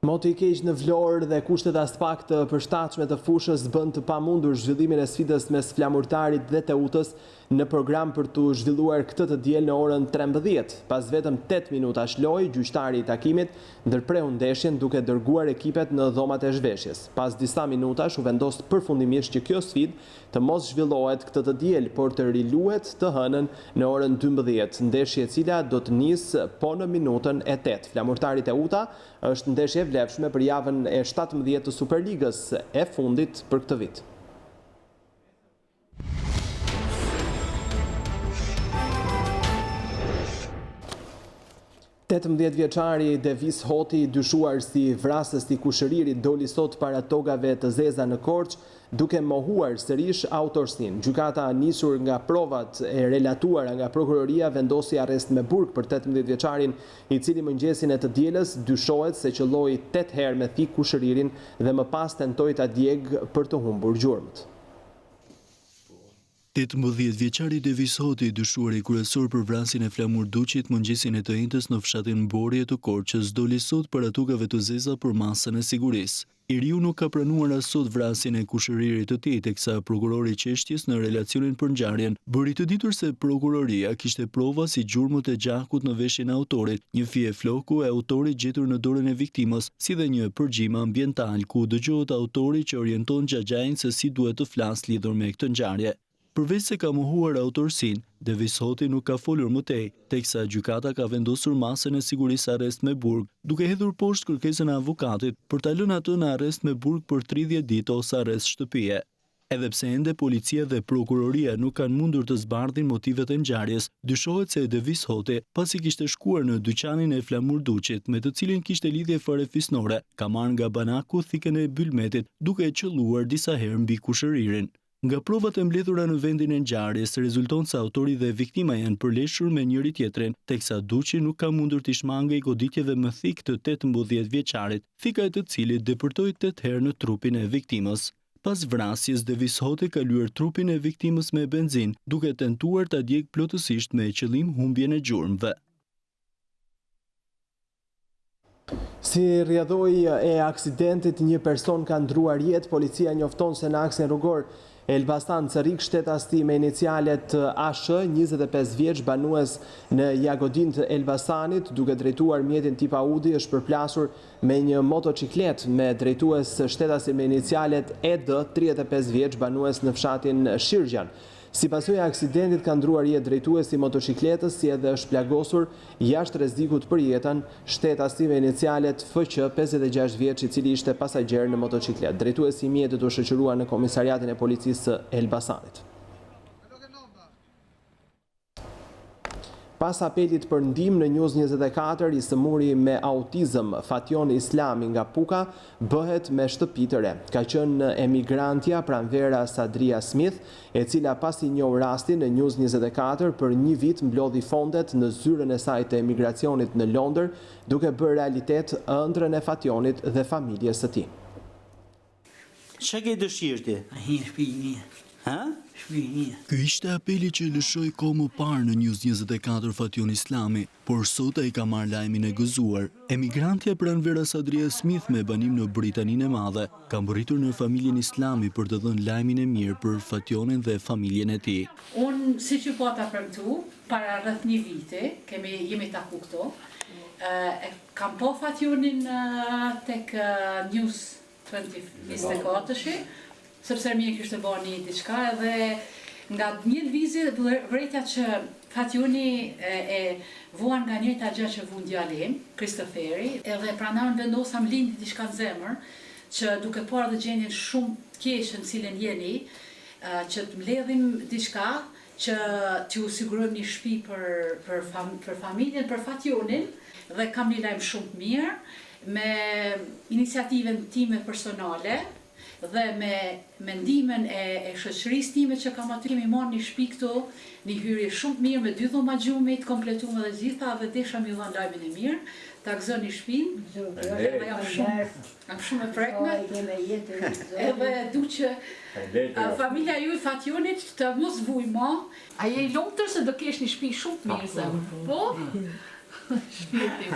Moti i keq në Vlorë dhe kushtet as pak të përshtatshme të fushës bën të pamundur zhvillimin e sfidës mes flamurtarit dhe Teutës në program për të zhvilluar këtë të diel në orën 13. Pas vetëm 8 minutash lojë, gjyqtari i takimit ndërpreu ndeshjen duke dërguar ekipet në dhomat e zhveshjes. Pas disa minutash u vendos përfundimisht që kjo sfidë të mos zhvillohet këtë të diel, por të riluhet të hënën në orën 12, ndeshje e cila do të nisë po në minutën e 8. Flamurtarit e UTA është ndeshje e vlefshme për javën e 17 të Superligës e fundit për këtë vit. 18 vjeçari Devis Hoti, dyshuar si vrasës i kushëririt, doli sot para togave të zeza në Korçë, duke mohuar sërish autorsinë. Gjykata nisur nga provat e relatuara nga prokuroria vendosi arrest me burg për 18 vjeçarin, i cili mëngjesin e të dielës dyshohet se qëlloi 8 herë me thik kushëririn dhe më pas tentoi ta djegë për të humbur gjurmët. 18 vjeçari Devis Hoti, dyshuar i kryesor për vrasjen e Flamur Duqit mëngjesin e të njëjtës në fshatin Mborje të Korçës, doli sot para tokave të zeza për masën e sigurisë. I riu nuk ka pranuar as sot vrasjen e kushëririt të tij, teksa prokurori i çështjes në relacionin për ngjarjen bëri të ditur se prokuroria kishte prova si gjurmët e gjakut në veshjen e autorit, një fije floku e autorit gjetur në dorën e viktimës, si dhe një përgjim ambiental ku dëgjohet autori që orienton xhaxhain se si duhet të flasë lidhur me këtë ngjarje. Përveç se ka mohuar autorsinë, Devis Hoti nuk ka folur më tej, teksa gjykata ka vendosur masën e sigurisë arrest me burg, duke hedhur poshtë kërkesën e avokatit për ta lënë atë në arrest me burg për 30 ditë ose arrest shtëpie. Edhe pse ende policia dhe prokuroria nuk kanë mundur të zbardhin motivet e ngjarjes, dyshohet se Devis Hoti, pasi kishte shkuar në dyqanin e Flamur Duqit, me të cilin kishte lidhje fare fisnore, ka marrë nga banaku thikën e bylmetit, duke qelluar disa herë mbi kushëririn. Nga provat e mbledhura në vendin e ngjarjes, rezulton se autori dhe viktima janë përleshur me njëri tjetrin, teksa Duqi nuk ka mundur t'i shmangej goditjeve më thik të 18 vjeçarit, thika e të cilit depërtoi 8 herë në trupin e viktimës. Pas vrasjes, Devis Hoti ka lyer trupin e viktimës me benzin, duke tentuar ta djegë plotësisht me qëllim humbjen e gjurmëve. Si rrjedhoi e aksidentit një person ka ndruar jetë, policia njofton se në aksin rrugor Elbasan Cërik, shtetasti me inicialet ASH, 25 vjeç, banues në Jagodin të Elbasanit, duke drejtuar mjetin tip Audi, është përplasur me një motociklet me drejtues shtetasti me inicialet ED, 35 vjeç, banues në fshatin Shirgjan. Si pasojë e aksidentit ka ndruar jetë drejtuesi motocikletës, si edhe është plagosur jashtë rrezikut për jetën shtetasti me inicialet FQ, 56 vjeç, i cili ishte pasagjer në motociklet. Drejtuesi i mjetit u shoqërua në komisariatin e policisë së Elbasanit. Pas apelit për ndihmë në News24, i sëmuri me autizëm Fation Islami nga Puka bëhet me shtëpi të re. Ka qenë emigrantja pranvera Sadria Smith, e cila pasi njoh rastin në News24 për një vit mblodhi fondet në zyrën e saj të emigracionit në Londër, duke bërë realitet ëndrrën e Fationit dhe familjes së tij. Çka ke dëshirë ti? Një shtëpi një. Ha? Ky ishte apeli që lëshoi kohë më parë në News24 Fation Islami, por sot ai ka marrë lajmin e gëzuar. Emigrantja pranvera Sadria Smith me banim në Britaninë e Madhe ka mbërritur në familjen Islami për të dhënë lajmin e mirë për Fationin dhe familjen e tij. Unë siç ju po ta premtu, para rreth një viti, jemi taku këto. Kam po Fationin tek News24, sepse mje kishte bani diçka edhe nga një lëvizje vërejtja që Fationi e vuan nga njëjta gjë që vu djalim, Kristoferi, edhe pranarën vendosam lindi diçka në zemër, që duke parë dhe gjendjen shumë të keqe në cilën jeni, që të mbledhim diçka që t'ju sigurojmë një shtëpi për familjen, për Fationin, dhe kam një lajm shumë të mirë, me iniciativen time personale, dhe me ndihmën e shoqërisë time që kam aty, kemi marrë një shtëpi këtu, një hyrje shumë të mirë me 2 dhoma gjumi të kompletuar dhe gjitha, dhe desha m'ju dhanë lajmin e mirë, ta gëzoni shtëpinë. Jam shumë e prekme. Edhe du që familja ju i Fationit të mos vuj ma. A je i lumtur se do kesh një shtëpi shumë të mirë zemër? Po? Shtëpi.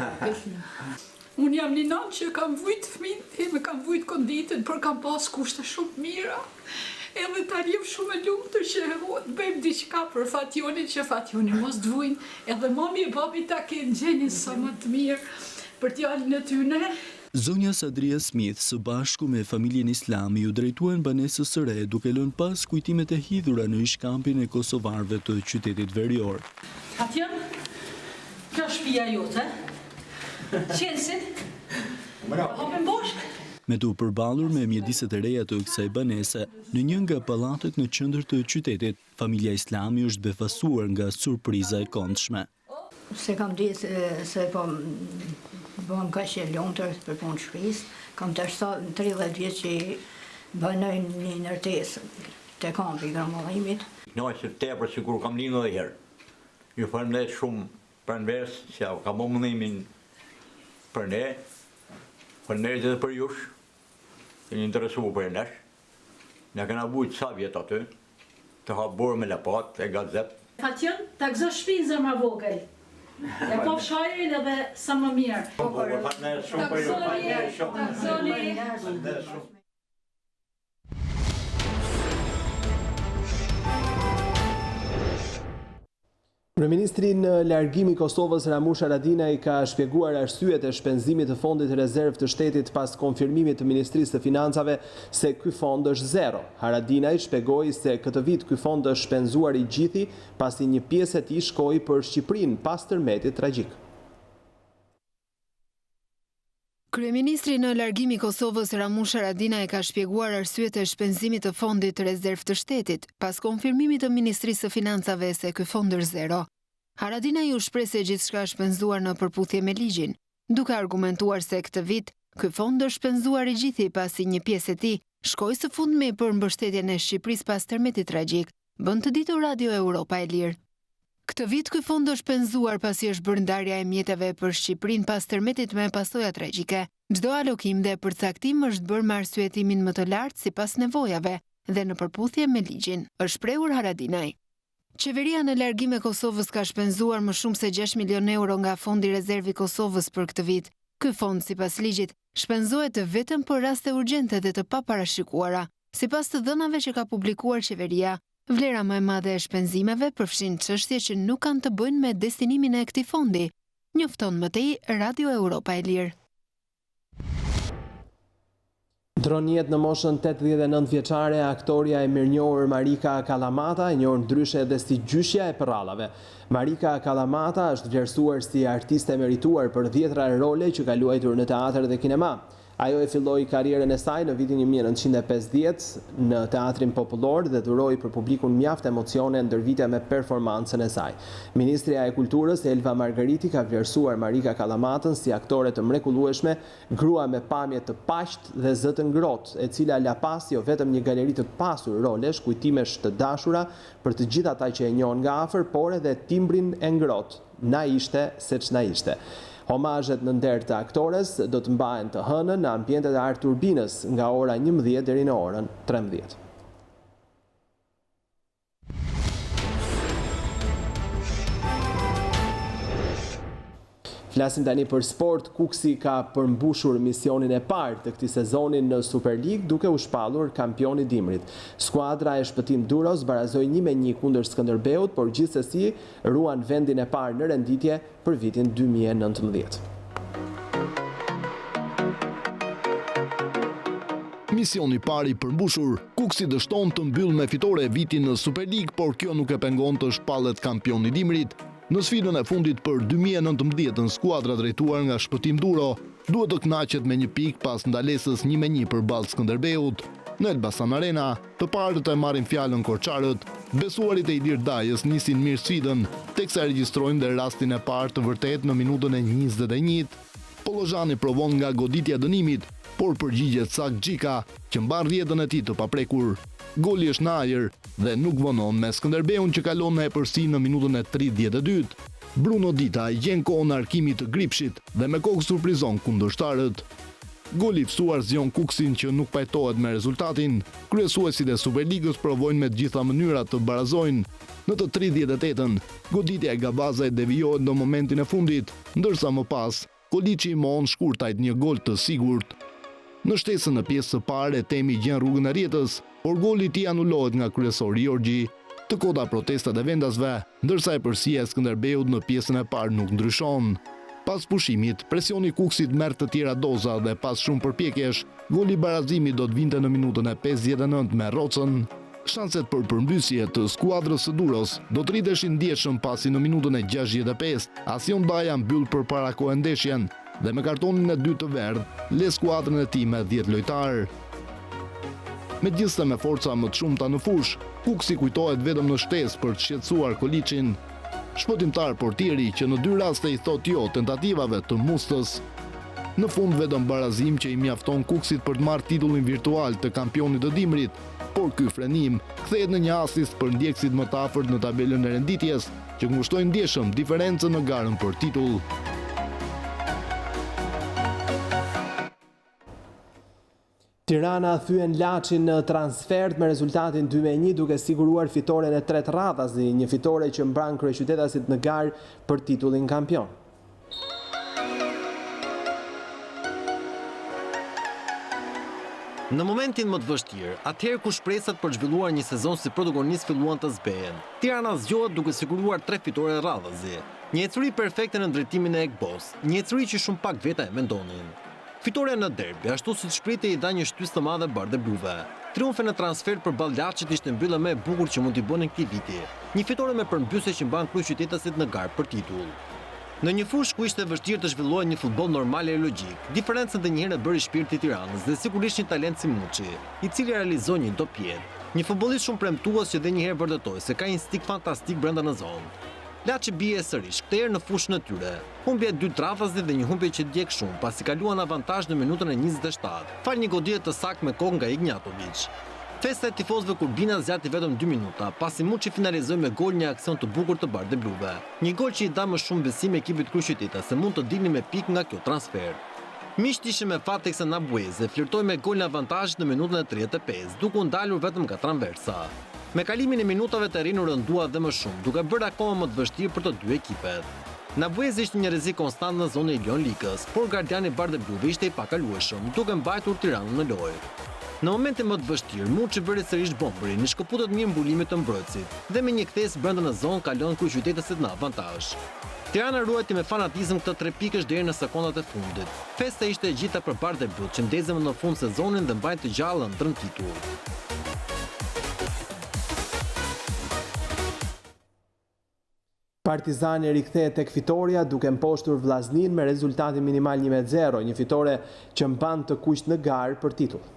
Unë jam një nanë që kam vujt fëmijën time, kam vujt konditën, për kam pas kushte shumë të mira. Edhe tani jem shumë e lumtur që bëjmë diçka për Fationin, që Fationi mos dvujnë, edhe mami e babi ta kenë gjendjen sa më të mirë për t'jalin e tyre. Zonja Sadria Smith së bashku me familjen islami u drejtuan banesës së re duke lënë pas kujtimet e hidhura në ishkampin e kosovarëve të qytetit verior. Fation, kjo është shtëpia jote. Qensin? Hapim bashk. Me të përballur me mjediset e reja të kësaj banese, në një nga pallatet në qendër të qytetit, familja islami është befasuar nga surpriza e këndshme. Se kam ditë se po bëm ka që lumtur për punë shtëpisë, kam të 30 vjetë që banoj një ndërtesë të kampi gramullimit. Knaqë tepër sikur kam lindur edhe herë. Ju falenderoj shumë pranverës që ka bërë mundimin për ne. Falenderoj edhe për jush, që një interesuar për nesh. Ne kena vujt sa vjet aty, të hapur me lapat e gazet. Fation, ta gëzo shtëpinë zëma vogël. Ja po shajrin edhe sa më mirë. Kryeministri në largim i Kosovës Ramush Haradinaj ka shpjeguar arsyet e shpenzimit të fondit rezerv të shtetit pas konfirmimit të Ministrisë të Financave se ky fond është zero. Haradinaj shpjegoi se këtë vit ky fond është shpenzuar i gjithi pasi një pjesë e tij shkoi për Shqipërinë pas tërmetit tragjik. Kryeministri në largim i Kosovës Ramush Haradinaj ka shpjeguar arsyet e shpenzimit të fondit rezerv të shtetit pas konfirmimit të Ministrisë së Financave se ky fond është zero. Haradinaj u shpreh se gjithçka është shpenzuar në përputhje me ligjin, duke argumentuar se këtë vit ky fond është shpenzuar i gjithi pasi një pjesë e tij shkoi së fundmi për mbështetjen e Shqipërisë pas tërmetit tragjik, bën të ditur Radio Europa e Lirë. Këtë vit ky fond është shpenzuar pasi është bërë ndarja e mjeteve për Shqipërinë pas tërmetit me pasoja tragjike. Çdo alokim dhe përcaktim është bërë me arsyetimin më të lartë sipas nevojave dhe në përputhje me ligjin, është shprehur Haradinaj. Qeveria në largim e Kosovës ka shpenzuar më shumë se 6 milion euro nga Fondi Rezervi i Kosovës për këtë vit. Ky fond sipas ligjit shpenzohet vetëm për raste urgjente dhe të paparashikuara. Sipas të dhënave që ka publikuar qeveria, vlera më e madhe e shpenzimeve përfshin çështje që nuk kanë të bëjnë me destinimin e këtij fondi, njofton më tej Radio Europa e Lirë. Dronjet në moshën 89 vjeçare, aktoria e mirënjohur Marika Kalamata, e njohur ndryshe edhe si gjyshja e përrallave. Marika Kalamata është vlerësuar si artiste merituar për 10 role që ka luajtur në teatr dhe kinema. Ajo e filloi karrierën e saj në vitin 1950 në Teatrin Popullor dhe dhuroi për publikun mjaft emocione ndërvite me performancën e saj. Ministrja e Kulturës Elva Margariti ka vlerësuar Marika Kalamatën si aktore të mrekullueshme, grua me pamje të paqt dhe zë të ngrohtë, e cila la pas jo vetëm një galeri të pasur rolesh, kujtimesh të dashura për të gjithë ata që e njohin nga afër, por edhe timbrin e ngrohtë. Na ishte seç na ishte. Homazhet në nder të aktores do të mbahen të hënën në ambientet e Art Turbinës nga ora 11 deri në orën 13. Flasim tani për sport. Kuksi ka përmbushur misionin e parë të këtij sezoni në Super League duke u shpallur kampioni dimrit. Skuadra e Shpëtim Duros barazoi 1-1 kundër Skënderbeut, por gjithsesi ruan vendin e parë në renditje për vitin 2019. Misioni pari përmbushur, Kuksi dështon të mbyll me fitore vitin në Super League, por kjo nuk e pengon të shpallet kampioni dimrit. Në sfidën e fundit për 2019, skuadra drejtuar nga Shpëtim Duro duhet të kënaqet me një pikë pas ndalesës 1-1 përballë Skënderbeut. Në Elbasan Arena, të parët e marrin fjalën korçarët, besuarit e Ilir Dajës nisin mirë sfidën, teksa regjistrojnë dhe rastin e parë të vërtet në minutën e 21. Pollozhani provon nga goditja dënimit, por përgjigjet sakt Xhika, që mban rrjedhën e tij të paprekur. Goli është në ajër dhe nuk vonon me Skënderbeun që kalon në epërsi në minutën e 32. Bruno Dita gjen kohën e arkimit të Gripshit dhe me kokë surprizon kundërshtarët. Goli i fsuar zgjon Kuksin që nuk pajtohet me rezultatin. Kryesuesit e Superligës provojnë me të gjitha mënyrat të barazojnë. Në të 38-ën, goditja e Gabazaj devijohet në momentin e fundit, ndërsa më pas, Koliçi mohon shkurtajt një gol të sigurt. Në shtesën në pjesë së parë, Temi gjen rrugën e rjetës, por goli i tij anulohet nga kryesori Gjorgji. Të koda protestat e vendasve, ndërsa e përsia e Skënderbeut në pjesën e parë nuk ndryshon. Pas pushimit, presioni Kukësit merr të tjera doza dhe pas shumë përpjekjesh, goli i barazimit do të vinte në minutën e 59 me Rocën. Shanset për përmbysje të skuadrës së Durrës do të rriteshin ndjeshëm pasi në minutën e 65 Asion Baja mbyll përpara kohë ndeshjen dhe me kartonin e dytë të verdh, le skuadrën e tij me 10 lojtar. Megjithëse me forca më të shumta në fushë, Kukësi kujtohet vetëm në shtesë për të shqetësuar Kolicin. Shpëtimtar portieri që në 2 raste i thot jo tentativave të Mustës. Në fund vetëm barazim që i mjafton Kukësit për të marrë titullin virtual të kampionit të dimrit, por ky frenim kthehet në një asist për ndjekësit më të afërt në tabelën e renditjes, që ngushtojnë ndjeshëm diferencën në garën për titull. Tirana thyen Laçin në transfert me rezultatin 2-1 duke siguruar fitoren e 3 radhas, një fitore që mbran kryeqytetasit në garë për titullin kampion. Në momentin më të vështirë, atëherë kur shpresat për zhvilluar një sezon si protagonist filluan të zbehen, Tirana zgjohet duke siguruar 3 fitore radhazi. Një ecuri perfekte në drejtimin e Ekbos, një ecuri që shumë pak veta e mendonin. Fitoria në derbi, ashtu si shprehte i dha një shtysë të madhe bardhë bluve. Triumfe në transfer për Laçit ishte mbyllja më e bukur që mund t'i bënin këtij viti. Një fitore me përmbysje që mban kryeqytetasit në garë për titull. Në një fushë ku ishte vështirë të zhvillohej një futboll normal e logjik, diferencën ndonjëherë bëri shpirti i Tiranës dhe sigurisht një talent si Muçi, i cili realizoi një dopjet. Një futbollist shumë premtues që edhe një herë vërtetoi se ka instinkt fantastik brenda në zonë. Laçi bie sërish, këtë herë në fushën e tyre. Humbje 2 radhazi dhe një humbje që djeg shumë, pasi kaluan avantazh në minutën e 27. Fal një goditje të saktë me kokë nga Ignjatović. Festa e tifozëve Kurbina zgjati vetëm 2 minuta, pasi Muçi finalizoi me gol një aksion të bukur të bardhë bluve. Një gol që i dha më shumë besim ekipit kryeqytetas se mund të dilni me pikë nga kjo transfer. Miqt ishin me fat teksa Nabueze flirtoi me gol në avantazh në minutën e 35, duke u ndalur vetëm nga transversa. Me kalimin e minutave terreni rëndua dhe më shumë, duke bërë akoma më të vështirë për të dy ekipet. Nabueze ishte një rrezik konstant në zonën e Ilion Likës, por gardiani bardhë bluve ishte i pakalueshëm, duke mbajtur Tiranën në lojë. Në momentin më të vështirë, Muçi bëri sërish bombërin, në shkëputët mirë mbulimit të mbrojtësit, dhe me një kthes brenda në zonë kalon kryeqytetasit në avantazh. Tirana ruajti me fanatizëm këtë 3 pikësh deri në sekondat e fundit. Festa ishte e gjitha për bardhë blut, që ndezën në fund sezonin dhe mbajnë të gjallë ëndrrën titull. Partizani rikthehet tek fitoria duke mposhtur Vllaznin me rezultatin minimal 1-0, një fitore që mban të kuq në garë për titull.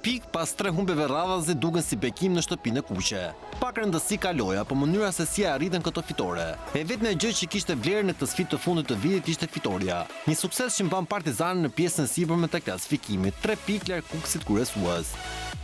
Pik pas 3 humbjeve radhazi duken si bekim në shtëpinë e kuqe. Pak rëndësi ka loja, por mënyra se si arritën këto fitore. E vetmja gjë që kishte vlerë në këtë sfidë të fundit të vitit ishte fitoria. Një sukses që mban Partizanin në pjesën e sipërme të klasifikimit, 3 pikë larg Kukësit kryesues.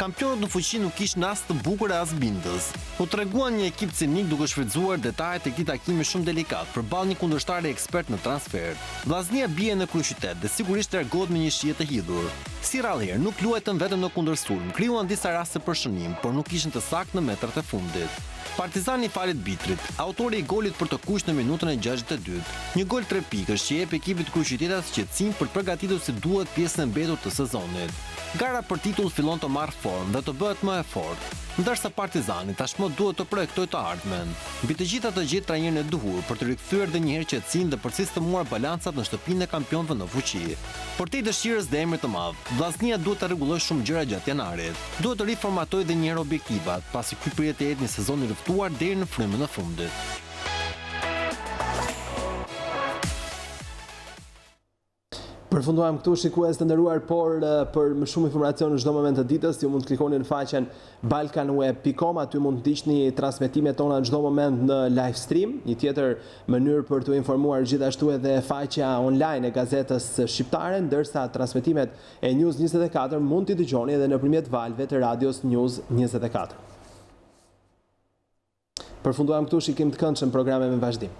Kampionët në fuqi nuk kishin as të bukur e as bindës. U treguan një ekip cinik duke shfrytzuar detajet e këtij takimi shumë delikat përballë një kundërshtari ekspert në transfer. Vllaznia bie në kryeqytet dhe sigurisht largohet me një shije të hidhur. Si rallëherë nuk luajtën vetëm në kundërsulm, krijuan disa raste për shënim, por nuk ishin të saktë në metrat e fundit. Partizani falet Bitrit, autori i golit për të kuq në minutën e 62. Një gol 3 pikësh që jep ekipit kryeqytetas qetësim për të përgatitur si duhet pjesën e mbetur të sezonit. Gara për titull fillon të marrë formë dhe të bëhet më e fortë, ndërsa Partizani tashmë duhet të projektojë të ardhmen. Mbi të gjitha të gjetë trajnerin e duhur për të rikthyer edhe një herë qetësinë dhe për të sistemuar balancat në shtëpinë e kampionëve në fuqi. Por te dëshirës dhe emrit të madh, Vllaznia duhet të rregullojë shumë gjëra gjatë janarit. Duhet të riformatojë edhe një herë objektivat, pasi ky pritet të jetë një sezon i luftuar deri në frymën e fundit. Përfunduam këtu, shikues të nderuar, por për më shumë informacion në çdo moment të ditës, ju mund të klikoni në faqen balkanweb.com, aty mund të ndiqni transmetimet tona në çdo moment në live stream. Një tjetër mënyrë për t'u informuar gjithashtu edhe faqja online e gazetës shqiptare, ndërsa transmetimet e News24 mund t'i dëgjoni edhe nëpërmjet valve të radios News24. Përfunduam këtu, shikim të këndshëm programe me vazhdim.